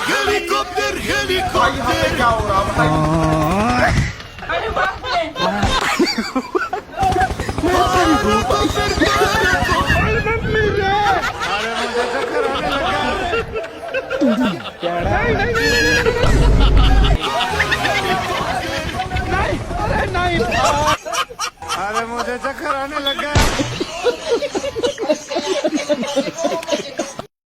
Helicopter helicopter क्या हो रहा बताइए। अरे बाप रे अरे मुझे चक्कर आने लगा